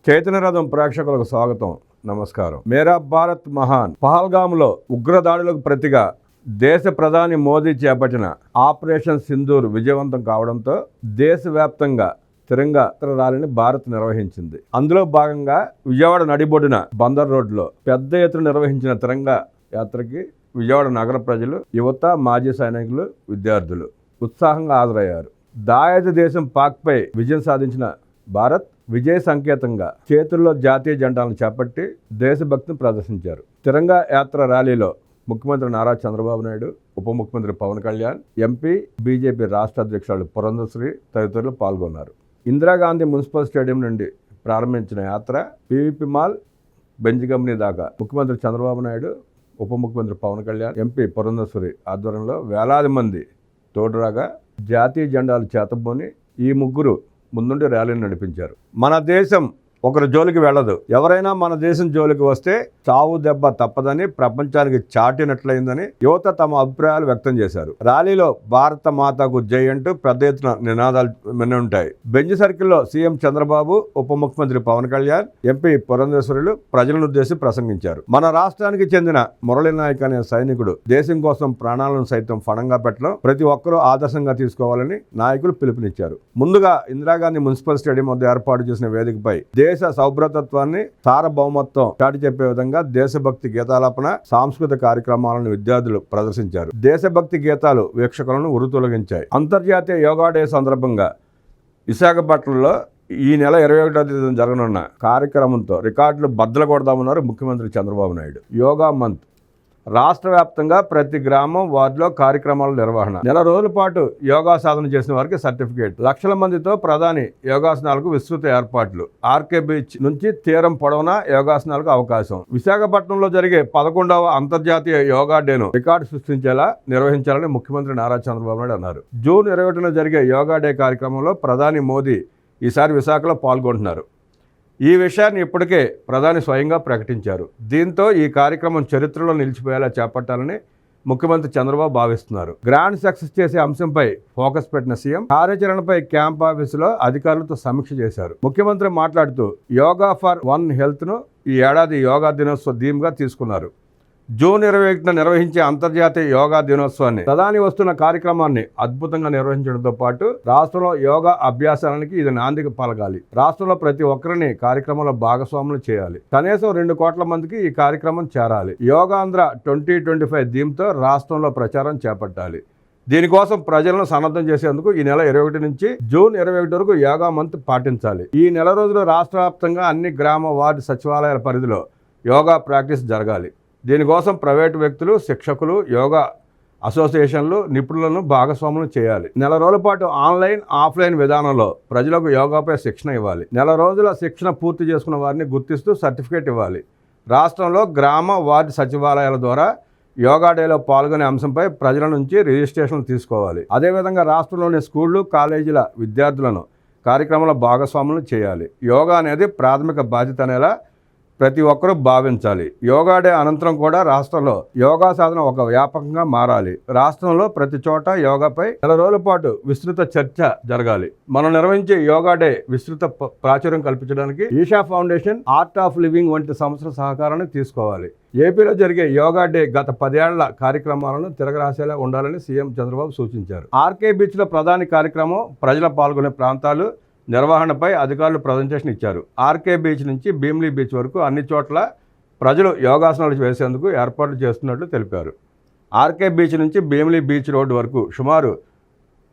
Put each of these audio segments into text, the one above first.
చైతన్య రథం ప్రేక్షకులకు స్వాగతం, నమస్కారం. మేరా భారత్ మహాన్. పహల్గామ్లో ఉగ్రదాడులకు ప్రతిగా దేశ ప్రధాని మోదీ చేపట్టిన ఆపరేషన్ సింధూర్ విజయవంతం కావడంతో దేశవ్యాప్తంగా తిరంగా ర్యాలీని భారత్ నిర్వహించింది. అందులో భాగంగా విజయవాడ నడిబొడ్డున బందర్ రోడ్లో పెద్ద ఎత్తున నిర్వహించిన తిరంగా యాత్రకి విజయవాడ నగర ప్రజలు, యువత, మాజీ సైనికులు, విద్యార్థులు ఉత్సాహంగా హాజరయ్యారు. దాయాది దేశం పాక్పై విజయం సాధించిన భారత్ విజయ సంకేతంగా చేతుల్లో జాతీయ జెండాలను చేపట్టి దేశభక్తిని ప్రదర్శించారు. తిరంగా యాత్ర ర్యాలీలో ముఖ్యమంత్రి నారా చంద్రబాబు నాయుడు, ఉప ముఖ్యమంత్రి పవన్ కళ్యాణ్, ఎంపీ, బీజేపీ రాష్ట్ర అధ్యక్షురాలు పురంధేశ్వరి తదితరులు పాల్గొన్నారు. ఇందిరాగాంధీ మున్సిపల్ స్టేడియం నుండి ప్రారంభించిన యాత్ర పీవీపీ మాల్, బెంజ్ కంపెనీ దాకా ముఖ్యమంత్రి చంద్రబాబు నాయుడు, ఉప ముఖ్యమంత్రి పవన్ కళ్యాణ్, ఎంపీ పురంధేశ్వరి ఆధ్వర్యంలో వేలాది మంది తోడురాగా జాతీయ జెండాలు చేతబోని ఈ ముగ్గురు ముందుండి ర్యాలీని నడిపించారు. మన దేశం ఒకరి జోలికి వెళ్ళదు, ఎవరైనా మన దేశం జోలికి వస్తే చావు దెబ్బ తప్పదని ప్రపంచానికి చాటినట్లయిందని యువత తమ అభిప్రాయాలు వ్యక్తం చేశారు. ర్యాలీలో భారత మాతకు జై అంటూ పెద్ద ఎత్తున నినాదాలు ఉంటాయి. బెంజ్ సర్కిల్లో సీఎం చంద్రబాబు, ఉప ముఖ్యమంత్రి పవన్ కళ్యాణ్, ఎంపీ పురంధేశ్వరులు ప్రజలను ఉద్దేశించి ప్రసంగించారు. మన రాష్ట్రానికి చెందిన మురళీ నాయక్ అనే సైనికుడు దేశం కోసం ప్రాణాలను సైతం ఫణంగా పెట్టడం ప్రతి ఒక్కరూ ఆదర్శంగా తీసుకోవాలని నాయకులు పిలుపునిచ్చారు. ముందుగా ఇందిరాగాంధీ మున్సిపల్ స్టేడియం వద్ద ఏర్పాటు చేసిన వేదికపై దేశ సౌభ్రతత్వాన్ని, సార్వభౌమత్వం చాటి చెప్పే విధంగా దేశభక్తి గీతాలాపన, సాంస్కృతిక కార్యక్రమాలను విద్యార్థులు ప్రదర్శించారు. దేశభక్తి గీతాలు వీక్షకులను ఉరుతొలగించాయి. అంతర్జాతీయ యోగా డే సందర్భంగా విశాఖపట్నంలో ఈ నెల 21వ తేదీన జరగనున్న కార్యక్రమంతో రికార్డులు బద్దలు కొడదామన్నారు ముఖ్యమంత్రి చంద్రబాబు నాయుడు. యోగా మంత్ రాష్ట్ర వ్యాప్తంగా ప్రతి గ్రామం, వార్డులో కార్యక్రమాల నిర్వహణ, నెల రోజుల పాటు యోగా సాధన చేసిన వారికి సర్టిఫికేట్, లక్షల మందితో ప్రధాని యోగాసనాలకు విస్తృత ఏర్పాట్లు, ఆర్కే బీచ్ నుంచి తీరం పొడవునా యోగాసనాలకు అవకాశం. విశాఖపట్నంలో జరిగే 11వ అంతర్జాతీయ యోగా డేను రికార్డు సృష్టించేలా నిర్వహించాలని ముఖ్యమంత్రి నారా చంద్రబాబు నాయుడు అన్నారు. జూన్ 21న జరిగే యోగా డే కార్యక్రమంలో ప్రధాని మోదీ ఈసారి విశాఖలో పాల్గొంటున్నారు. ఈ విషయాన్ని ఇప్పటికే ప్రధాని స్వయంగా ప్రకటించారు. దీంతో ఈ కార్యక్రమం చరిత్రలో నిలిచిపోయేలా చేపట్టాలని ముఖ్యమంత్రి చంద్రబాబు భావిస్తున్నారు. గ్రాండ్ సక్సెస్ చేసే అంశంపై ఫోకస్ పెట్టిన సీఎం కార్యాచరణపై క్యాంప్ ఆఫీసులో అధికారులతో సమీక్ష చేశారు. ముఖ్యమంత్రి మాట్లాడుతూ యోగా ఫర్ వన్ హెల్త్ను ఈ ఏడాది యోగా దినోత్సవ థీమ్గా తీసుకున్నారు. జూన్ 21న నిర్వహించే అంతర్జాతీయ యోగా దినోత్సవాన్ని ప్రధాని వస్తున్న కార్యక్రమాన్ని అద్భుతంగా నిర్వహించడంతో పాటు రాష్ట్రంలో యోగా అభ్యాసానికి ఇది నాందిక పలకాలి. రాష్ట్రంలో ప్రతి ఒక్కరిని కార్యక్రమంలో భాగస్వాములు చేయాలి. కనీసం 2 కోట్ల మందికి ఈ కార్యక్రమం చేరాలి. యోగాంధ్ర 2025 థీమ్తో రాష్ట్రంలో ప్రచారం చేపట్టాలి. దీనికోసం ప్రజలను సన్నద్ధం చేసేందుకు ఈ నెల 21 నుంచి జూన్ 21 వరకు యోగా మంత్ పాటించాలి. ఈ నెల రోజులు రాష్ట్ర వ్యాప్తంగా అన్ని గ్రామ, వార్డు సచివాలయాల పరిధిలో యోగా ప్రాక్టీస్ జరగాలి. దీనికోసం ప్రైవేటు వ్యక్తులు, శిక్షకులు, యోగా అసోసియేషన్లు, నిపుణులను భాగస్వాములు చేయాలి. నెల రోజుల పాటు ఆన్లైన్, ఆఫ్లైన్ విధానంలో ప్రజలకు యోగాపై శిక్షణ ఇవ్వాలి. నెల రోజుల శిక్షణ పూర్తి చేసుకున్న వారిని గుర్తిస్తూ సర్టిఫికేట్ ఇవ్వాలి. రాష్ట్రంలో గ్రామ, వార్డు సచివాలయాల ద్వారా యోగా డేలో పాల్గొనే అంశంపై ప్రజల నుంచి రిజిస్ట్రేషన్లు తీసుకోవాలి. అదేవిధంగా రాష్ట్రంలోని స్కూళ్ళు, కాలేజీల విద్యార్థులను కార్యక్రమంలో భాగస్వాములు చేయాలి. యోగా అనేది ప్రాథమిక బాధ్యత అనేలా ప్రతి ఒక్కరూ భావించాలి. యోగా డే అనంతరం కూడా రాష్ట్రంలో యోగా సాధన ఒక వ్యాపకంగా మారాలి. రాష్ట్రంలో ప్రతి చోట యోగాపై నెల రోజుల పాటు విస్తృత చర్చ జరగాలి. మనం నిర్వహించే యోగా డే విస్తృత ప్రాచుర్యం కల్పించడానికి Isha foundation, art of living వంటి సంస్థల సహకారాన్ని తీసుకోవాలి. ఏపీలో జరిగే యోగా డే గత 10 ఏళ్ల కార్యక్రమాలను తిరగరాసేలా ఉండాలని సీఎం చంద్రబాబు సూచించారు. ఆర్కే బీచ్లో ప్రధాని కార్యక్రమం, ప్రజల పాల్గొనే ప్రాంతాలు నిర్వహణపై అధికారులు ప్రజెంటేషన్ ఇచ్చారు. ఆర్కే బీచ్ నుంచి భీమిలీ బీచ్ వరకు అన్ని చోట్ల ప్రజలు యోగాసనాలు వేసేందుకు ఏర్పాట్లు చేస్తున్నట్లు తెలిపారు. ఆర్కే బీచ్ నుంచి భీమిలీ బీచ్ రోడ్డు వరకు సుమారు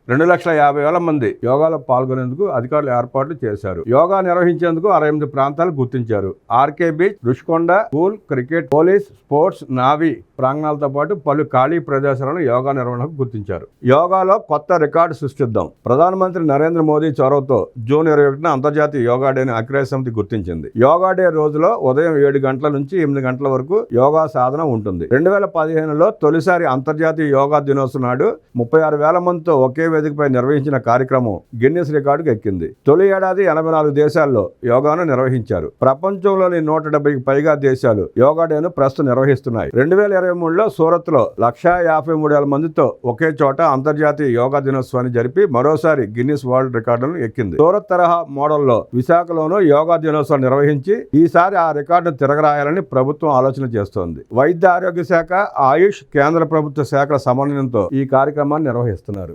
2,50,000 మంది యోగాలో పాల్గొనేందుకు అధికారులు ఏర్పాట్లు చేశారు. యోగా నిర్వహించేందుకు 68 ప్రాంతాలు గుర్తించారు. RK beach, Rushikonda, school, cricket, police, sports, navy ప్రాంగణాలతో పాటు పలు ఖాళీ ప్రదేశాలను యోగా నిర్వహణకు గుర్తించారు. యోగాలో కొత్త రికార్డు సృష్టిద్దాం. ప్రధానమంత్రి నరేంద్ర మోదీ చొరవతో జూన్ 21న అంతర్జాతీయ యోగా డేని ఐక్యరాజ్య సమితి గుర్తించింది. యోగా డే రోజులో ఉదయం 7 గంటల నుంచి 8 గంటల వరకు యోగా సాధన ఉంటుంది. 2015లో తొలిసారి అంతర్జాతీయ యోగా దినోత్సవం నాడు 36,000 మందితో ఒకే వేదికపై నిర్వహించిన కార్యక్రమం గిన్నిస్ రికార్డుకు ఎక్కింది. తొలి ఏడాది 84 దేశాల్లో యోగాను నిర్వహించారు. ప్రపంచంలోని 170కి పైగా దేశాలు యోగా డేను ప్రస్తుతం నిర్వహిస్తున్నాయి. 2023లో సూరత్లో 153,000 మందితో ఒకే చోట అంతర్జాతీయ యోగా దినోత్సవాన్ని జరిపి మరోసారి గిన్నిస్ వరల్డ్ రికార్డును ఎక్కింది. సూరత్ తరహా మోడల్లో విశాఖలోనూ యోగా దినోత్సవం నిర్వహించి ఈసారి ఆ రికార్డును తిరగరాయాలని ప్రభుత్వం ఆలోచన చేస్తోంది. వైద్య ఆరోగ్య శాఖ, ఆయుష్, కేంద్ర ప్రభుత్వ శాఖల సమన్వయంతో ఈ కార్యక్రమాన్ని నిర్వహిస్తున్నారు.